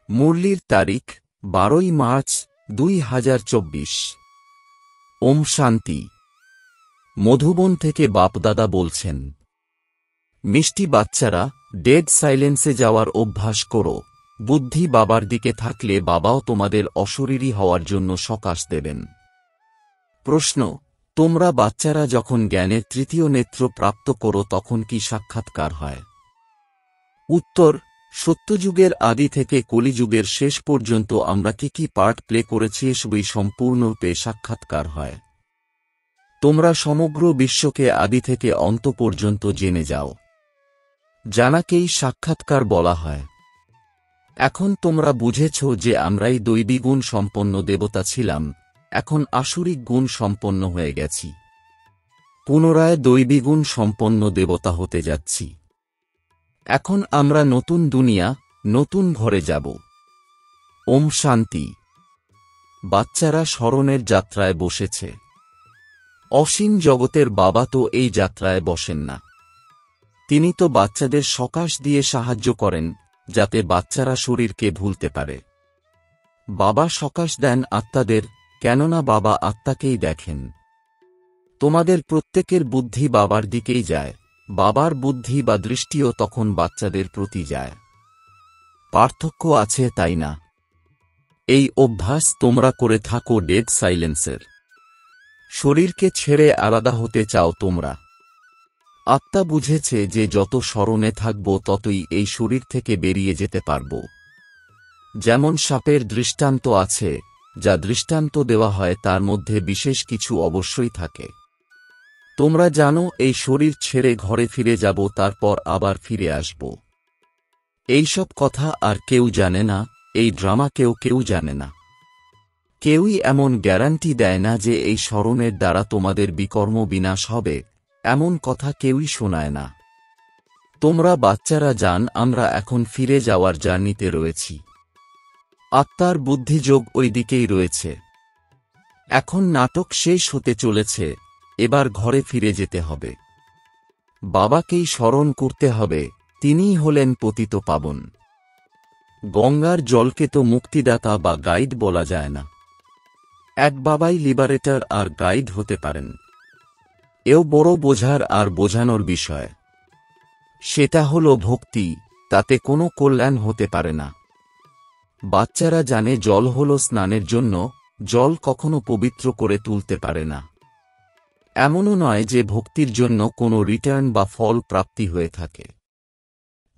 মুরলির তারিখ 12ই মার্চ 2024। ওম শান্তি। মধুবন থেকে বাপদাদা বলছেন, মিষ্টি বাচ্চারা, ডেড সাইলেন্সে যাওয়ার অভ্যাস করো। বুদ্ধি বাবার দিকে থাকলে বাবাও তোমাদের অশরীরী হওয়ার জন্য সকাশ দেবেন। প্রশ্ন, তোমরা বাচ্চারা যখন জ্ঞানের তৃতীয় নেত্র প্রাপ্ত করো তখন কি সাক্ষাৎকার হয়? উত্তর, সত্যযুগের আদি থেকে কলিযুগের শেষ পর্যন্ত আমরা কি পার্ট প্লে করেছি এসবই সম্পূর্ণরূপে সাক্ষাৎকার হয়। তোমরা সমগ্র বিশ্বকে আদি থেকে অন্ত পর্যন্ত জেনে যাও। জানাকেই সাক্ষাৎকার বলা হয়। এখন তোমরা বুঝেছ যে আমরাই দৈবী গুণ সম্পন্ন দেবতা ছিলাম, এখন আসুরিক গুণ সম্পন্ন হয়ে গেছি। পুনরায় দৈবী গুণ সম্পন্ন দেবতা হতে যাচ্ছি। এখন আমরা নতুন দুনিয়া, নতুন ঘরে যাব। ওম শান্তি। বাচ্চারা স্মরণের যাত্রায় বসেছে। অসীম জগতের বাবা তো এই যাত্রায় বসেন না। তিনি তো বাচ্চাদের সকাশ দিয়ে সাহায্য করেন, যাতে বাচ্চারা শরীরকে ভুলতে পারে। বাবা সকাশ দেন আত্মাদের, কেননা বাবা আত্মাকেই দেখেন। তোমাদের প্রত্যেকের বুদ্ধি বাবার দিকেই যায়, বাবার বুদ্ধি বা দৃষ্টিও তখন বাচ্চাদের প্রতি যায়। পার্থক্য আছে, তাই না? এই অভ্যাস তোমরা করে থাকো ডেড সাইলেন্সের। শরীরকে ছেড়ে আলাদা হতে চাও তোমরা। আত্মা বুঝেছে যে যত স্মরণে থাকব ততই এই শরীর থেকে বেরিয়ে যেতে পারব। যেমন সাপের দৃষ্টান্ত আছে, যা দৃষ্টান্ত দেওয়া হয় তার মধ্যে বিশেষ কিছু অবশ্যই থাকে। তোমরা জানো এই শরীর ছেড়ে ঘরে ফিরে যাব, তারপর আবার ফিরে আসব। এইসব কথা আর কেউ জানে না, এই ড্রামা কেউ জানে না। কেউই এমন গ্যারান্টি দেয় না যে এই স্মরণের দ্বারা তোমাদের বিকর্ম বিনাশ হবে, এমন কথা কেউই শোনায় না। তোমরা বাচ্চারা জান আমরা এখন ফিরে যাওয়ার জার্নিতে রয়েছি। আত্মার বুদ্ধিযোগ ওই দিকেই রয়েছে। এখন নাটক শেষ হতে চলেছে, এবার ঘরে ফিরে যেতে হবে। বাবাকেই স্মরণ করতে হবে, তিনিই হলেন পতিত পাবন। গঙ্গার জলকে তো মুক্তিদাতা বা গাইড বলা যায় না। এক বাবাই লিবারেটর আর গাইড হতে পারেন। এও বড় বোঝার আর বোঝানোর বিষয়। সেটা হল ভক্তি, তাতে কোনো কল্যাণ হতে পারে না। বাচ্চারা জানে জল হল স্নানের জন্য, জল কখনো পবিত্র করে তুলতে পারে না। এমনও নয় যে ভক্তির জন্য কোনো রিটার্ন বা ফল প্রাপ্তি হয়ে থাকে।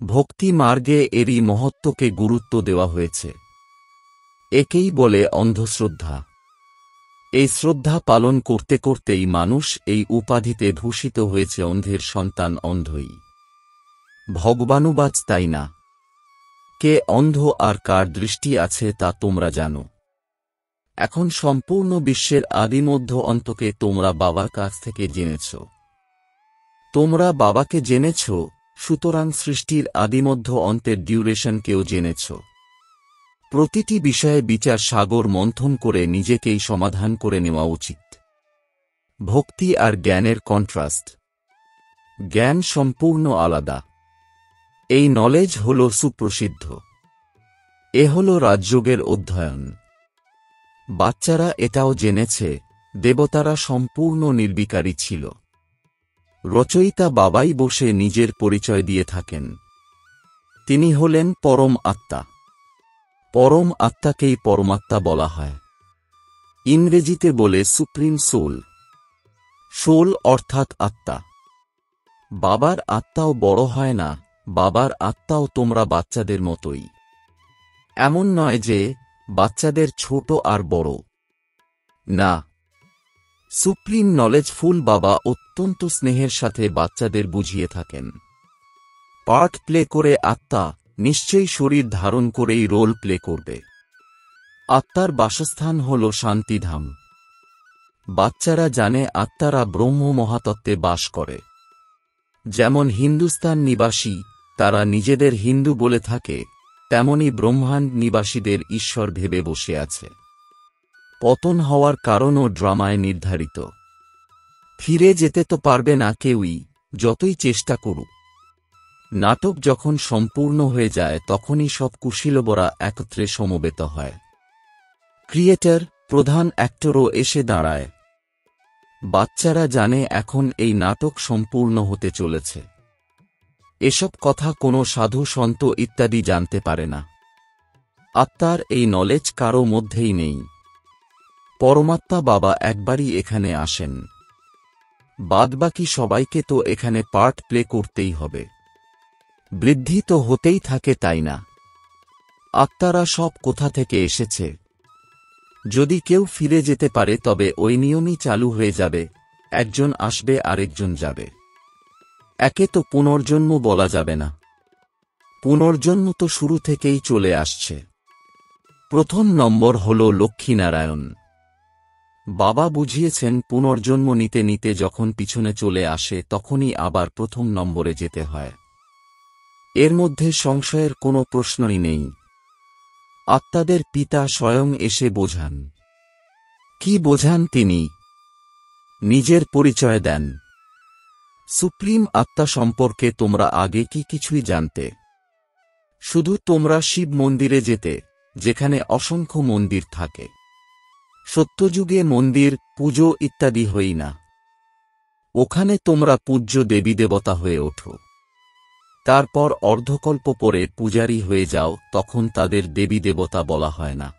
ভক্তি মার্গে এরই মহত্বকে গুরুত্ব দেওয়া হয়েছে। একেই বলে অন্ধশ্রদ্ধা। এই শ্রদ্ধা পালন করতে করতেই মানুষ এই উপাধিতে ভূষিত হয়েছে অন্ধের সন্তান অন্ধই। ভগবানুবাচ, তাই না? কে অন্ধ আর কার দৃষ্টি আছে তা তোমরা জানো। এখন সম্পূর্ণ বিশ্বের আদিমধ্য অন্তকে তোমরা বাবার কাছ থেকে জেনেছ। তোমরা বাবাকে জেনেছ, সুতরাং সৃষ্টির আদিমধ্য অন্তের ডিউরেশনকেও জেনেছ। প্রতিটি বিষয়ে বিচার সাগর মন্থন করে নিজেকেই সমাধান করে নেওয়া উচিত। ভক্তি আর জ্ঞানের কন্ট্রাস্ট। জ্ঞান সম্পূর্ণ আলাদা। এই নলেজ হল সুপ্রসিদ্ধ। এ হল রাজযোগের অধ্যয়ন। বাচ্চারা এটাও জেনেছে, দেবতারা সম্পূর্ণ নির্বিকারী ছিল। রচয়িতা বাবাই বসে নিজের পরিচয় দিয়ে থাকেন। তিনি হলেন পরম আত্মা। পরম আত্মাকেই পরমাত্মা বলা হয়। ইংরেজিতে বলে সুপ্রিম সোল। সোল অর্থাৎ আত্মা। বাবার আত্মাও বড় হয় না, বাবার আত্মাও তোমরা বাচ্চাদের মতোই। এমন নয় যে বাচ্চাদের ছোট আর বড়। না, সুপ্রিম নলেজফুল বাবা অত্যন্ত স্নেহের সাথে বাচ্চাদের বুঝিয়ে থাকেন। পার্ট প্লে করে আত্মা নিশ্চয়ই শরীর ধারণ করেই রোল প্লে করবে। আত্মার বাসস্থান হল শান্তিধাম। বাচ্চারা জানে আত্মারা ব্রহ্ম মহাতত্ত্বে বাস করে। যেমন হিন্দুস্তান নিবাসী তারা নিজেদের হিন্দু বলে থাকে, তেমনি ব্রহ্মাণ্ড নিবাসীদের ঈশ্বর ভেবে বসে আছে। পতন হওয়ার কারণও ড্রামায় নির্ধারিত। ফিরে যেতে তো পারবে না কেউই, যতই চেষ্টা করুক। নাটক যখন সম্পূর্ণ হয়ে যায় তখনই সব কুশীলবরা একত্রে সমবেত হয়। ক্রিয়েটর, প্রধান অ্যাক্টরও এসে দাঁড়ায়। বাচ্চারা জানে এখন এই নাটক সম্পূর্ণ হতে চলেছে। এসব কথা কোনো সাধু সন্ত ইত্যাদি জানতে পারে না। আত্মার এই নলেজ কারো মধ্যেই নেই। পরমাত্মা বাবা একবারই এখানে আসেন, বাদবাকি সবাইকে তো এখানে পার্ট প্লে করতেই হবে। বৃদ্ধি তো হতেই থাকে, তাই না? আত্মারা সব কোথা থেকে এসেছে? যদি কেউ ফিরে যেতে পারে তবে ওই নিয়মই চালু হয়ে যাবে, একজন আসবে আরেকজন যাবে। একে তো পুনর্জন্ম বলা যাবে না। পুনর্জন্ম তো শুরু থেকেই চলে আসছে। প্রথম নম্বর হল লক্ষ্মীনারায়ণ। বাবা বুঝিয়েছেন পুনর্জন্ম নিতে নিতে যখন পিছনে চলে আসে তখনই আবার প্রথম নম্বরে যেতে হয়। এর মধ্যে সংশয়ের কোনো প্রশ্নই নেই। আত্মাদের পিতা স্বয়ং এসে বোঝান। কি বোঝান তিনি? নিজের পরিচয় দেন। সুপ্রিম আত্মা সম্পর্কে তোমরা আগে কি কিছুই জানতে? শুধু তোমরা শিব মন্দিরে যেতে, যেখানে অসংখ্য মন্দির থাকে। সত্যযুগে মন্দির, পুজো ইত্যাদি হই না। ওখানে তোমরা পূজ্য দেবী দেবতা হয়ে ওঠো। তারপর অর্ধকল্প পরে পূজারী হয়ে যাও, তখন তাদের দেবী দেবতা বলা হয় না।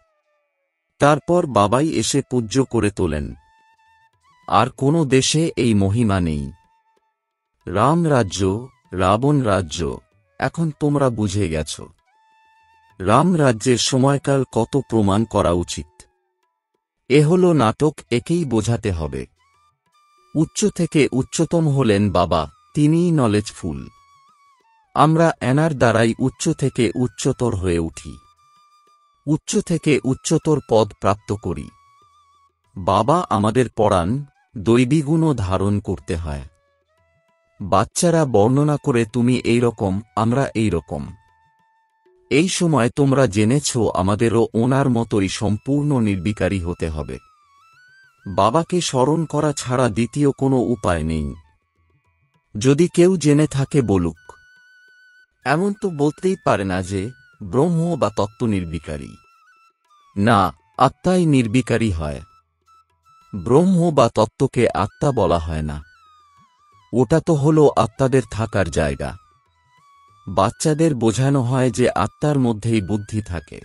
তারপর বাবাই এসে পূজ্য করে তোলেন। আর কোনো দেশে এই মহিমা নেই। রাম রাজ্য, রাবণ রাজ্য, এখন তোমরা বুঝে গেছ। রাম রাজ্যের সময়কাল কত প্রমাণ করা উচিত। এ হল নাটক, একেই বোঝাতে হবে। উচ্চ থেকে উচ্চতম হলেন বাবা, তিনিই নলেজফুল। আমরা এনার দ্বারাই উচ্চ থেকে উচ্চতর হয়ে উঠি, উচ্চ থেকে উচ্চতর পদ প্রাপ্ত করি। বাবা আমাদের পড়ান, দৈবী গুণও ধারণ করতে হয়। বাচ্চারা বর্ণনা করে তুমি এই রকম, আমরা এই রকম। এই সময় তোমরা জেনেছ আমাদেরও ওনার মতোই সম্পূর্ণ নির্বিকারী হতে হবে। বাবাকে স্মরণ করা ছাড়া দ্বিতীয় কোনো উপায় নেই। যদি কেউ জেনে থাকে বলুক। এমন তো বলতেই পারে না যে ব্রহ্ম বা তত্ত্ব নির্বিকারী। না, আত্মাই নির্বিকারী হয়। ব্রহ্ম বা তত্ত্বকে আত্মা বলা হয় না। ওটা তো হল আত্মাদের থাকার জায়গা। বাচ্চাদের বোঝানো হয় যে আত্মার মধ্যেই বুদ্ধি থাকে।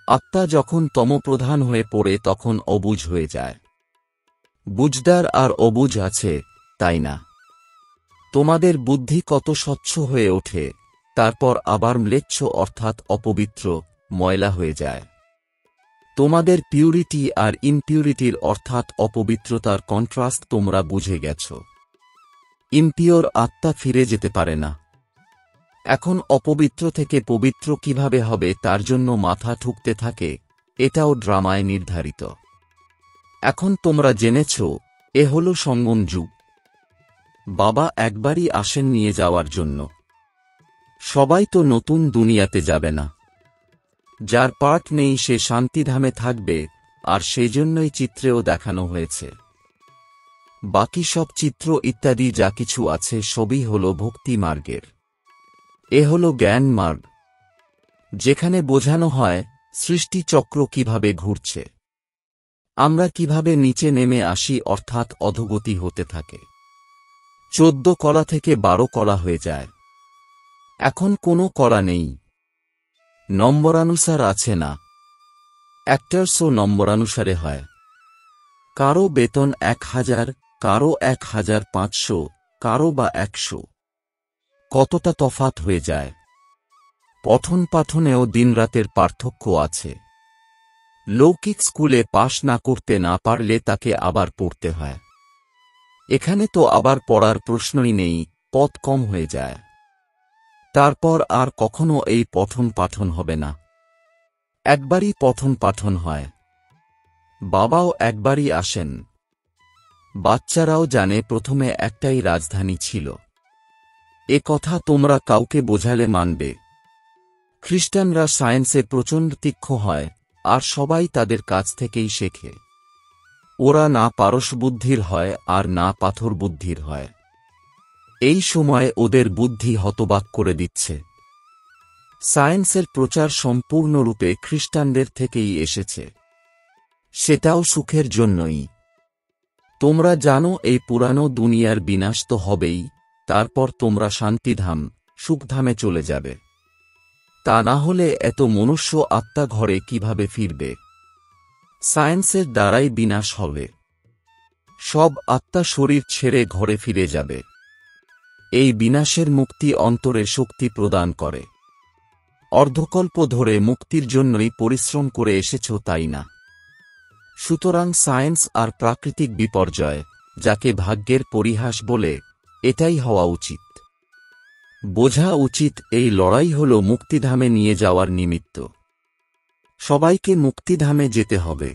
আত্মা যখন তমপ্রধান হয়ে পড়ে তখন অবুঝ হয়ে যায়। বুঝদার আর অবুঝ আছে, তাই না? তোমাদের বুদ্ধি কত স্বচ্ছ হয়ে ওঠে, তারপর আবার ম্লেচ্ছ অর্থাৎ অপবিত্র, ময়লা হয়ে যায়। তোমাদের পিউরিটি আর ইমপিউরিটির অর্থাৎ অপবিত্রতার কন্ট্রাস্ট তোমরা বুঝে গেছ। ইমপিওর আত্মা ফিরে যেতে পারে না। এখন অপবিত্র থেকে পবিত্র কিভাবে হবে তার জন্য মাথা ঠুকতে থাকে, এটাও ড্রামায় নির্ধারিত। এখন তোমরা জেনেছ, এ হল সঙ্গম যুগ। বাবা একবারই আসেন নিয়ে যাওয়ার জন্য। সবাই তো নতুন দুনিয়াতে যাবে না। যার পার্ট নেই সে শান্তিধামে থাকবে, আর সেজন্যই চিত্রেও দেখানো হয়েছে। বাকি সব চিত্র ইত্যাদি যা কিছু আছে সবই হল ভক্তি মার্গের। এ হল জ্ঞান মার্গ, যেখানে বোঝানো হয় সৃষ্টি চক্র কিভাবে ঘুরছে, আমরা কিভাবে নিচে নেমে আসি অর্থাৎ অধোগতি হতে থাকে। 14 কলা থেকে 12 কলা হয়ে যায়। এখন কোনো কলা নেই। নম্বরানুসার আছে না। অ্যাক্টরসও নম্বরানুসারে হয়। কারো বেতন 1000, কারো 1500, কারো বা 100। কতটা তফাৎ হয়ে যায়। পঠন পাঠনেও দিনরাতের পার্থক্য আছে। লৌকিক স্কুলে পাশ না করতে না পারলে তাকে আবার পড়তে হয়। এখানে তো আবার পড়ার প্রশ্নই নেই, পদ কম হয়ে যায়। তারপর আর কখনো এই পঠন পাঠন হবে না। একবারই পঠন পাঠন হয়। বাবাও একবারই আসেন। বাচ্চারাও জানে প্রথমে একটাই রাজধানী ছিল। এ কথা তোমরা কাউকে বোঝালে মানবে। খ্রিস্টানরা সায়েন্সে প্রচণ্ড তীক্ষ্ণ হয়, আর সবাই তাদের কাছ থেকেই শেখে। ওরা না পারস বুদ্ধির হয় আর না পাথর বুদ্ধির হয়। এই সময় ওদের বুদ্ধি হতবাক করে দিচ্ছে। সায়েন্সের প্রচার সম্পূর্ণরূপে খ্রিস্টানদের থেকেই এসেছে, সেটাও সুখের জন্যই। তোমরা জানো এই পুরানো দুনিয়ার বিনাশ তো হবেই, তারপর তোমরা শান্তিধাম, সুখধামে চলে যাবে। তা না হলে এত মনুষ্য আত্মা ঘরে কিভাবে ফিরবে? সায়েন্সের দ্বারাই বিনাশ হবে। সব আত্মা শরীর ছেড়ে ঘরে ফিরে যাবে। এই বিনাশের মুক্তি অন্তরে শক্তি প্রদান করে। অর্ধকল্প ধরে মুক্তির জন্যই পরিশ্রম করে এসেছ, তাই না? সুতরাং সায়েন্স আর প্রাকৃতিক বিপর্যয়, যাকে ভাগ্যের পরিহাস বলে, এটাই হওয়া উচিত। বোঝা উচিত এই লড়াই হল মুক্তিধামে নিয়ে যাওয়ার নিমিত্ত। সবাইকে মুক্তিধামে যেতে হবে।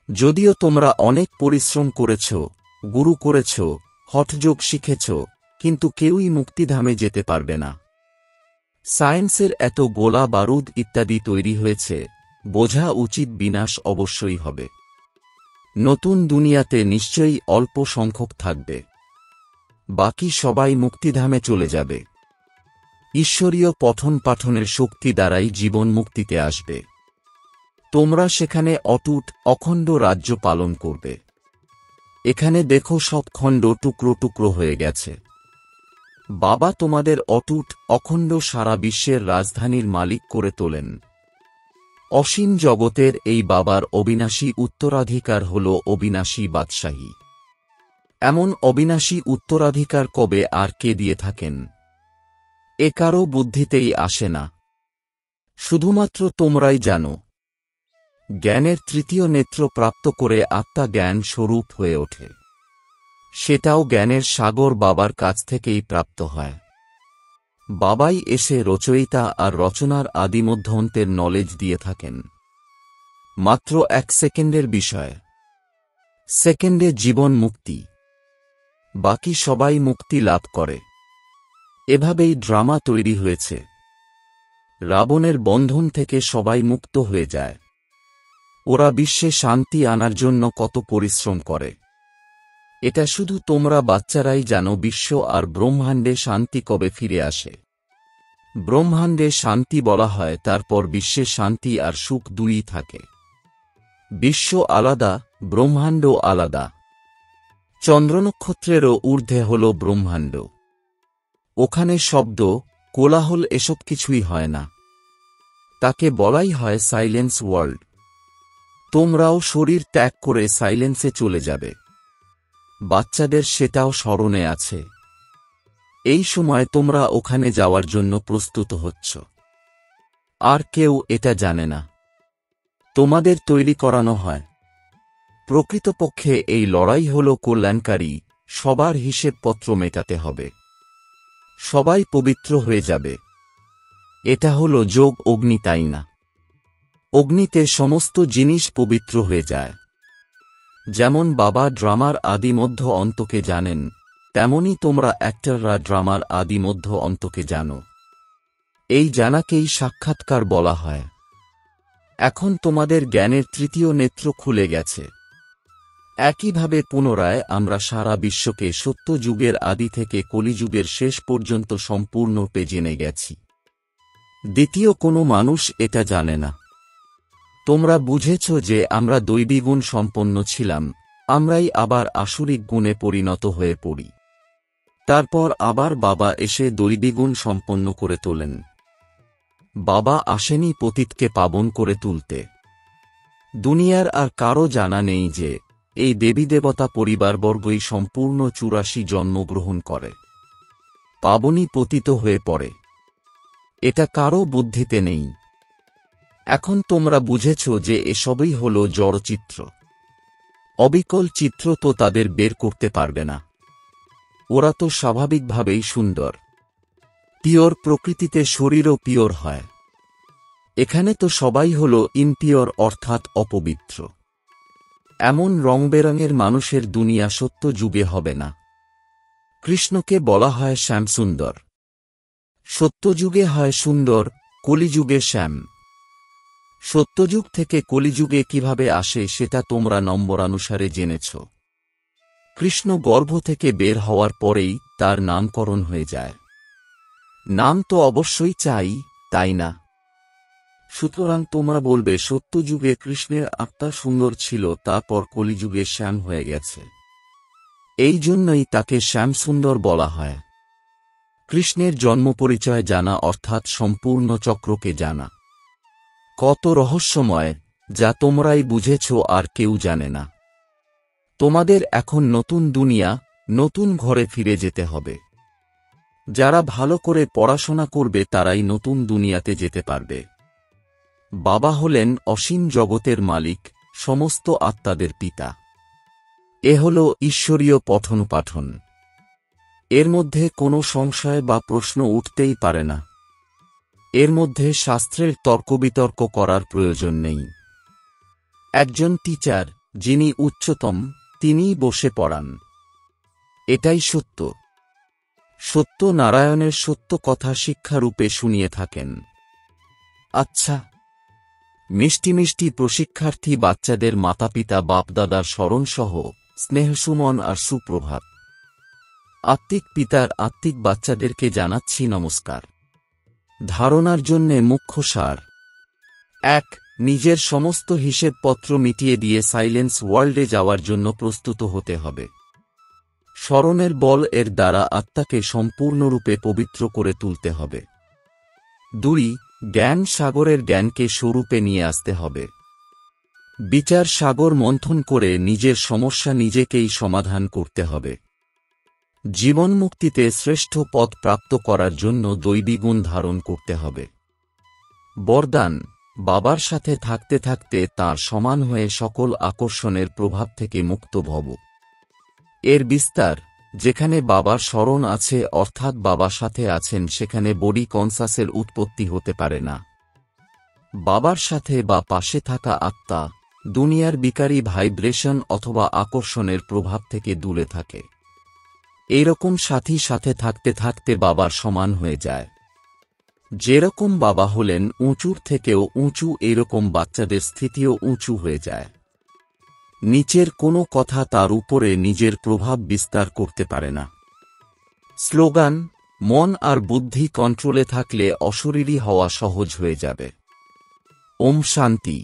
যদিও তোমরা অনেক পরিশ্রম করেছ, গুরু করেছ, হঠযোগ শিখেছ, কিন্তু কেউই মুক্তিধামে যেতে পারবে না। সায়েন্সের এত গোলা বারুদ ইত্যাদি তৈরি হয়েছে, বোঝা উচিত বিনাশ অবশ্যই হবে। নতুন দুনিয়াতে নিশ্চয়ই অল্প সংখ্যক থাকবে, বাকি সবাই মুক্তিধামে চলে যাবে। ঈশ্বরীয় পঠন পাঠনের শক্তি দ্বারাই জীবন মুক্তিতে আসবে। তোমরা সেখানে অটুট অখণ্ড রাজ্য পালন করবে। এখানে দেখো সব খণ্ড টুকরো টুকরো হয়ে গেছে। বাবা তোমাদের অটুট অখণ্ড সারা বিশ্বের রাজধানীর মালিক করে তোলেন। অসীম জগতের এই বাবার অবিনাশী উত্তরাধিকার হল অবিনাশী বাদশাহী। এমন অবিনাশী উত্তরাধিকার কবে আর কে দিয়ে থাকেন? এ কারো বুদ্ধিতেই আসে না। শুধুমাত্র তোমরাই জানো। জ্ঞানের তৃতীয় নেত্র প্রাপ্ত করে আত্মা জ্ঞান স্বরূপ হয়ে ওঠে। সেটাও জ্ঞানের সাগর বাবার কাছ থেকেই প্রাপ্ত হয়। বাবাই এসে রচয়িতা আর রচনার আদিমধ্য অন্তের নলেজ দিয়ে থাকেন। মাত্র 1 সেকেন্ডের বিষয়। সেকেন্ডে জীবন মুক্তি। বাকি সবাই মুক্তি লাভ করে। এভাবেই ড্রামা তৈরি হয়েছে। রাবণের বন্ধন থেকে সবাই মুক্ত হয়ে যায়। ওরা বিশ্বে শান্তি আনার জন্য কত পরিশ্রম করে। এটা শুধু তোমরা বাচ্চারাই জানো বিশ্ব আর ব্রহ্মাণ্ডে শান্তি কবে ফিরে আসে। ব্রহ্মাণ্ডে শান্তি বলা হয়, তারপর বিশ্বে শান্তি আর সুখ দুই থাকে। বিশ্ব আলাদা, ব্রহ্মাণ্ড আলাদা। চন্দ্রনক্ষত্রেরও ঊর্ধ্বে হল ব্রহ্মাণ্ড। ওখানে শব্দ, কোলাহল এসব কিছুই হয় না। তাকে বলাই হয় সাইলেন্স ওয়ার্ল্ড। তোমরাও শরীর ত্যাগ করে সাইলেন্সে চলে যাবে। বাচ্চাদের সেটাও স্মরণে আছে। এই সময় তোমরা ওখানে যাওয়ার জন্য প্রস্তুত হচ্ছ। আর কেউ এটা জানে না। তোমাদের তৈরি করানো হয়। প্রকৃতপক্ষে এই লড়াই হল কল্যাণকারী। সবার হিসেবপত্র মেটাতে হবে। সবাই পবিত্র হয়ে যাবে। এটা হল যোগ অগ্নি, তাই না? অগ্নিতে সমস্ত জিনিস পবিত্র হয়ে যায়। যেমন বাবা ড্রামার আদি মধ্য অন্তকে জানেন, তেমনি তোমরা অ্যাক্টররা ড্রামার আদি মধ্য অন্তকে জানো। এই জানাকেই সাক্ষাৎকার বলা হয়। এখন তোমাদের জ্ঞানের তৃতীয় নেত্র খুলে গেছে। একইভাবে পুনরায় আমরা সারা বিশ্বকে সত্য যুগের আদি থেকে কলিযুগের শেষ পর্যন্ত সম্পূর্ণরূপে জেনে গেছি। দ্বিতীয় কোনো মানুষ এটা জানে না। তোমরা বুঝেছ যে আমরা দৈবী গুণ সম্পন্ন ছিলাম, আমরাই আবার আসুরিক গুণে পরিণত হয়ে পড়ি। তারপর আবার বাবা এসে দৈবী গুণ সম্পন্ন করে তোলেন। বাবা আসেনি পতিতকে পাবন করে তুলতে। দুনিয়ার আর কারো জানা নেই যে এই দেবী দেবতা পরিবারবর্গই সম্পূর্ণ 84 জন্মগ্রহণ করে, পাবনী পতিত হয়ে পড়ে। এটা কারো বুদ্ধিতে নেই। এখন তোমরা বুঝেছ যে এসবই হল জড়চিত্র। অবিকল চিত্র তো তাদের বের করতে পারবে না। ওরা তো স্বাভাবিকভাবেই সুন্দর। পিওর প্রকৃতিতে শরীরও পিওর হয়। এখানে তো সবাই হল ইনপিওর, অর্থাৎ অপবিত্র। এমন রংবেরঙের মানুষের দুনিয়া সত্য যুগে হবে না। কৃষ্ণকে বলা হয় শ্যামসুন্দর। সত্যযুগে হয় সুন্দর, কলিযুগে শ্যাম। সত্যযুগ থেকে কলিযুগে কিভাবে আসে সেটা তোমরা নম্বরানুসারে জেনেছ। কৃষ্ণ গর্ভ থেকে বের হওয়ার পরেই তার নামকরণ হয়ে যায়। নাম তো অবশ্যই চাই, তাই না? সুতরাং তোমরা বলবে সত্যযুগে কৃষ্ণের আত্মা সুন্দর ছিল, তারপর কলিযুগে শ্যাম হয়ে গেছে। এই জন্যই তাকে শ্যামসুন্দর বলা হয়। কৃষ্ণের জন্ম পরিচয় জানা অর্থাৎ সম্পূর্ণ চক্রকে জানা। কত রহস্যময়, যা তোমরাই বুঝেছ আর কেউ জানে না। তোমাদের এখন নতুন দুনিয়া, নতুন ঘরে ফিরে যেতে হবে। যারা ভালো করে পড়াশোনা করবে তারাই নতুন দুনিয়াতে যেতে পারবে। বাবা হলেন অসীম জগতের মালিক, সমস্ত আত্মাদের পিতা। এ হল ঈশ্বরীয় পঠন-পাঠন। এর মধ্যে কোনো সংশয় বা প্রশ্ন উঠতেই পারে না। এর মধ্যে শাস্ত্রের তর্কবিতর্ক করার প্রয়োজন নেই। একজন টিচার, যিনি উচ্চতম, তিনিই বসে পড়ান। এটাই সত্য। সত্য নারায়ণের সত্য কথা শিক্ষারূপে শুনিয়ে থাকেন। আচ্ছা, মিষ্টি মিষ্টি প্রশিক্ষার্থী বাচ্চাদের মাতাপিতা বাপদাদার স্মরণসহ স্নেহসুমন আর সুপ্রভাত। আত্মিক পিতার আত্মিক বাচ্চাদেরকে জানাচ্ছি নমস্কার। ধারণার জন্যে মুখ্য সার: ১. নিজের সমস্ত হিসেবপত্র মিটিয়ে দিয়ে সাইলেন্স ওয়ার্ল্ডে যাওয়ার জন্য প্রস্তুত হতে হবে। স্মরণের বল এর দ্বারা আত্মাকে সম্পূর্ণরূপে পবিত্র করে তুলতে হবে। ২. জ্ঞান সাগরের জ্ঞানকে স্বরূপে নিয়ে আসতে হবে। বিচার সাগর মন্থন করে নিজের সমস্যা নিজেকেই সমাধান করতে হবে। জীবনমুক্তিতে শ্রেষ্ঠ পদ প্রাপ্ত করার জন্য দৈবী গুণ ধারণ করতে হবে। বরদান: বাবার সাথে থাকতে থাকতে তাঁর সমান হয়ে সকল আকর্ষণের প্রভাব থেকে মুক্ত ভব। এর বিস্তার: যেখানে বাবার স্মরণ আছে অর্থাৎ বাবা সাথে আছেন, সেখানে বডি কনসাসের উৎপত্তি হতে পারে না। বাবার সাথে বা পাশে থাকা আত্মা দুনিয়ার বিকারী ভাইব্রেশন অথবা আকর্ষণের প্রভাব থেকে দূরে থাকে। এইরকম সাথী সাথে থাকতে থাকতে বাবার সমান হয়ে যায়। যেরকম বাবা হলেন উঁচুর থেকেও উঁচু, এইরকম বাচ্চাদের স্থিতিও উঁচু হয়ে যায়। নিচের কোনো কথা তার উপরে নিজের প্রভাব বিস্তার করতে পারে না। স্লোগান: মন আর বুদ্ধি কন্ট্রোলে থাকলে অশরীরী হওয়া সহজ হয়ে যাবে। ওম শান্তি।